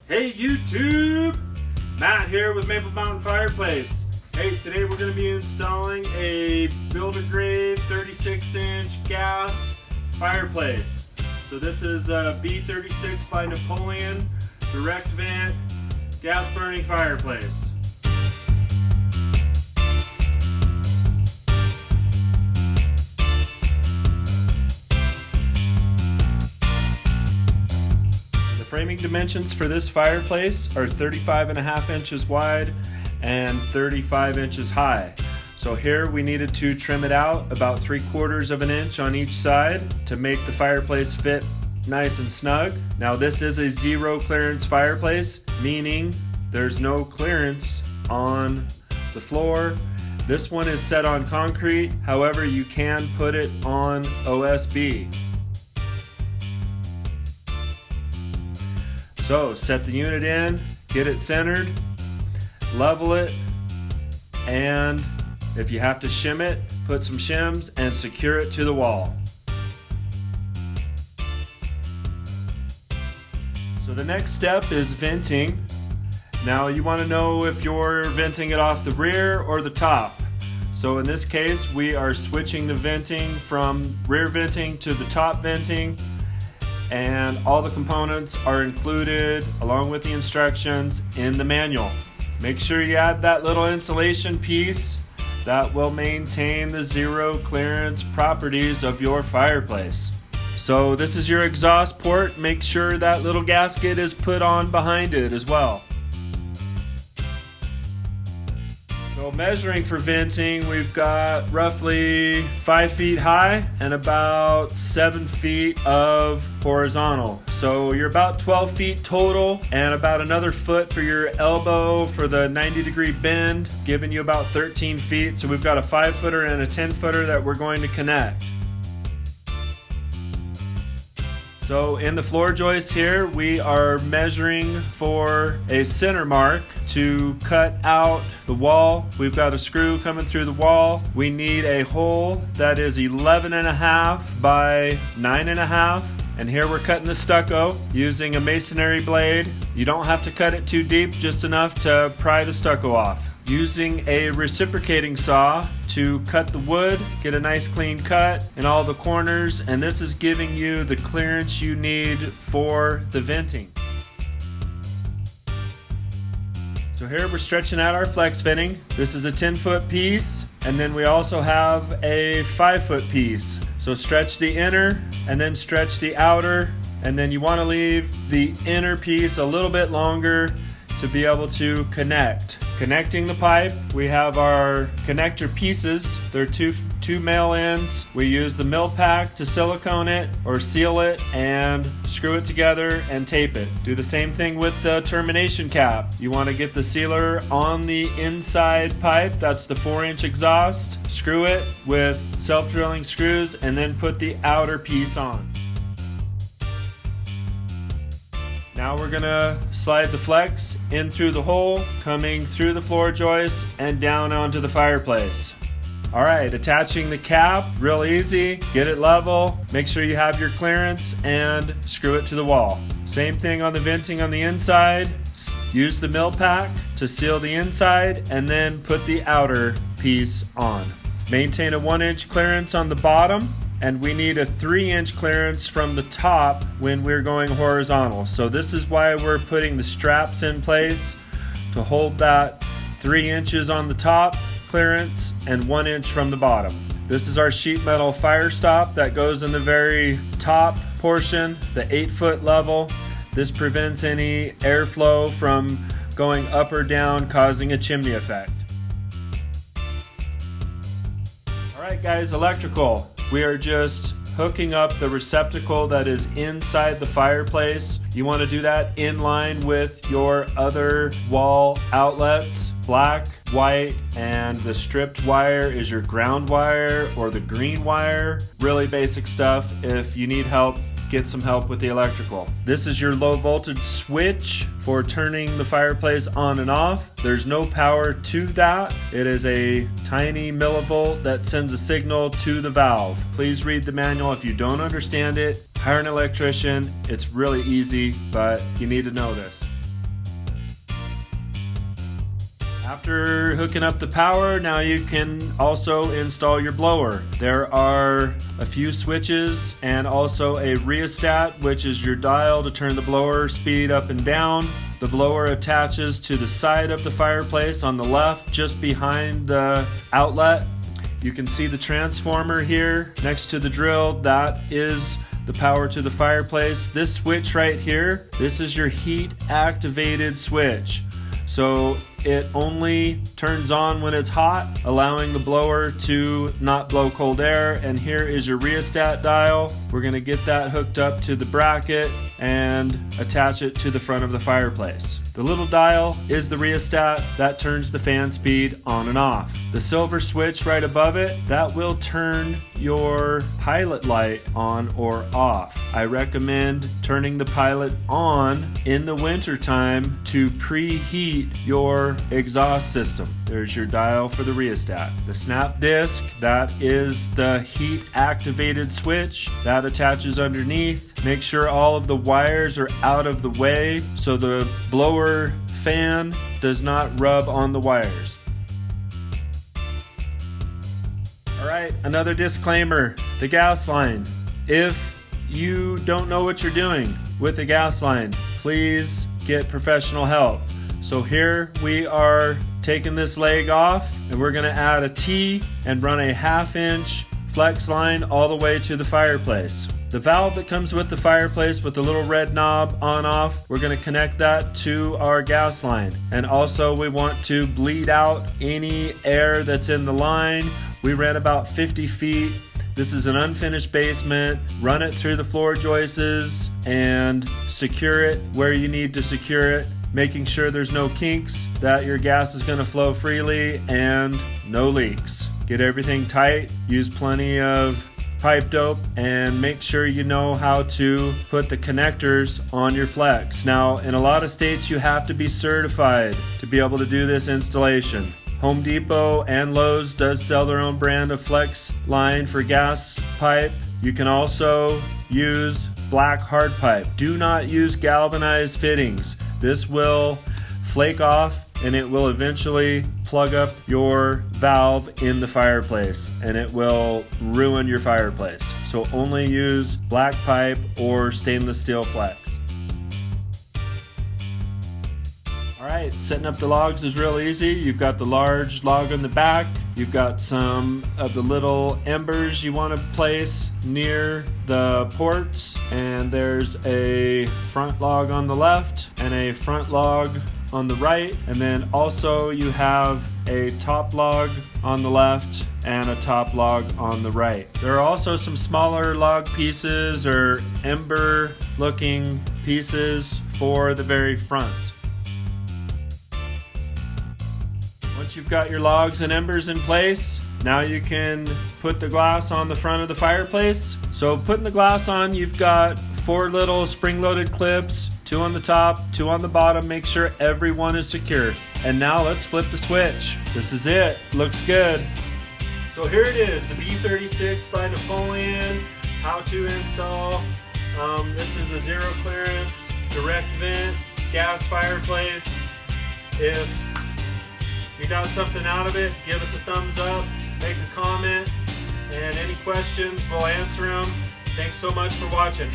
Hey YouTube! Matt here with Mtn Fireplace. Hey, today we're going to be installing a builder grade 36-inch gas fireplace. So this is a B36 by Napoleon direct vent gas burning fireplace. Framing dimensions for this fireplace are 35.5 inches wide and 35 inches high. So here we needed to trim it out about 3/4 of an inch on each side to make the fireplace fit nice and snug. Now this is a zero clearance fireplace, meaning there's no clearance on the floor. This one is set on concrete, however you can put it on OSB. So set the unit in, get it centered, level it, and if you have to shim it, put some shims and secure it to the wall. So the next step is venting. Now you want to know if you're venting it off the rear or the top. So in this case, we are switching the venting from rear venting to the top venting. And all the components are included along with the instructions in the manual. Make sure you add that little insulation piece that will maintain the zero clearance properties of your fireplace. So this is your exhaust port. Make sure that little gasket is put on behind it as well. So measuring for venting, we've got roughly 5 feet high and about 7 feet of horizontal. So you're about 12 feet total and about another foot for your elbow for the 90-degree bend, giving you about 13 feet. So we've got a 5-footer and a 10-footer that we're going to connect. So in the floor joist here, we are measuring for a center mark to cut out the wall. We've got a screw coming through the wall. We need a hole that is 11.5 by 9.5. And here we're cutting the stucco using a masonry blade. You don't have to cut it too deep, just enough to pry the stucco off. Using a reciprocating saw to cut the wood, get a nice clean cut in all the corners, and this is giving you the clearance you need for the venting. So here we're stretching out our flex venting. This is a 10-foot piece, and then we also have a 5-foot piece. So stretch the inner and then stretch the outer, and then you want to leave the inner piece a little bit longer to be able to connect. Connecting the pipe, we have our connector pieces. They're two male ends. We use the mill pack to silicone it or seal it and screw it together and tape it. Do the same thing with the termination cap. You want to get the sealer on the inside pipe, that's the 4-inch exhaust. Screw it with self-drilling screws and then put the outer piece on. Now we're gonna slide the flex in through the hole, coming through the floor joist and down onto the fireplace. All right, attaching the cap, real easy. Get it level, make sure you have your clearance, and screw it to the wall. Same thing on the venting on the inside. Use the mill pack to seal the inside and then put the outer piece on. Maintain a 1-inch clearance on the bottom, and we need a 3-inch clearance from the top when we're going horizontal. So this is why we're putting the straps in place to hold that 3 inches on the top clearance and 1 inch from the bottom. This is our sheet metal fire stop that goes in the very top portion, the 8-foot level. This prevents any airflow from going up or down, causing a chimney effect. All right guys, electrical. We are just hooking up the receptacle that is inside the fireplace. You want to do that in line with your other wall outlets, black, white, and the stripped wire is your ground wire or the green wire. Really basic stuff. If you need help, get some help with the electrical. This is your low voltage switch for turning the fireplace on and off. There's no power to that. It is a tiny millivolt that sends a signal to the valve. Please read the manual if you don't understand it. Hire an electrician. It's really easy, but you need to know this. After hooking up the power, now you can also install your blower. There are a few switches and also a rheostat, which is your dial to turn the blower speed up and down. The blower attaches to the side of the fireplace on the left, just behind the outlet. You can see the transformer here next to the drill. That is the power to the fireplace. This switch right here, this is your heat activated switch. So it only turns on when it's hot, allowing the blower to not blow cold air. And here is your rheostat dial. We're gonna get that hooked up to the bracket and attach it to the front of the fireplace. The little dial is the rheostat that turns the fan speed on and off. The silver switch right above it, that will turn your pilot light on or off. I recommend turning the pilot on in the winter time to preheat your exhaust system. There's your dial for the rheostat. The snap disc, that is the heat activated switch that attaches underneath. Make sure all of the wires are out of the way so the blower fan does not rub on the wires. Alright, another disclaimer, the gas line. If you don't know what you're doing with a gas line, please get professional help. So here we are taking this leg off, and we're gonna add a T and run a 1/2 inch flex line all the way to the fireplace. The valve that comes with the fireplace with the little red knob on off, we're going to connect that to our gas line. And also we want to bleed out any air that's in the line. We ran about 50 feet. This is an unfinished basement. Run it through the floor joists and secure it where you need to secure it, making sure there's no kinks, that your gas is going to flow freely, and no leaks. Get everything tight. Use plenty of pipe dope, and make sure you know how to put the connectors on your flex. Now, in a lot of states you have to be certified to be able to do this installation. Home Depot and Lowe's does sell their own brand of flex line for gas pipe. You can also use black hard pipe. Do not use galvanized fittings. This will flake off and it will eventually plug up your valve in the fireplace and it will ruin your fireplace. So only use black pipe or stainless steel flex. Alright, setting up the logs is real easy. You've got the large log on the back. You've got some of the little embers you want to place near the ports, and there's a front log on the left and a front log on the right, and then also you have a top log on the left and a top log on the right. There are also some smaller log pieces or ember looking pieces for the very front. Once you've got your logs and embers in place, now you can put the glass on the front of the fireplace. So putting the glass on, you've got 4 little spring-loaded clips, 2 on the top, 2 on the bottom. Make sure everyone is secure. And now let's flip the switch. This is it. Looks good. So here it is, the B36 by Napoleon. How to install. This is a zero clearance, direct vent, gas fireplace. If you got something out of it, give us a thumbs up, make a comment, and any questions, we'll answer them. Thanks so much for watching.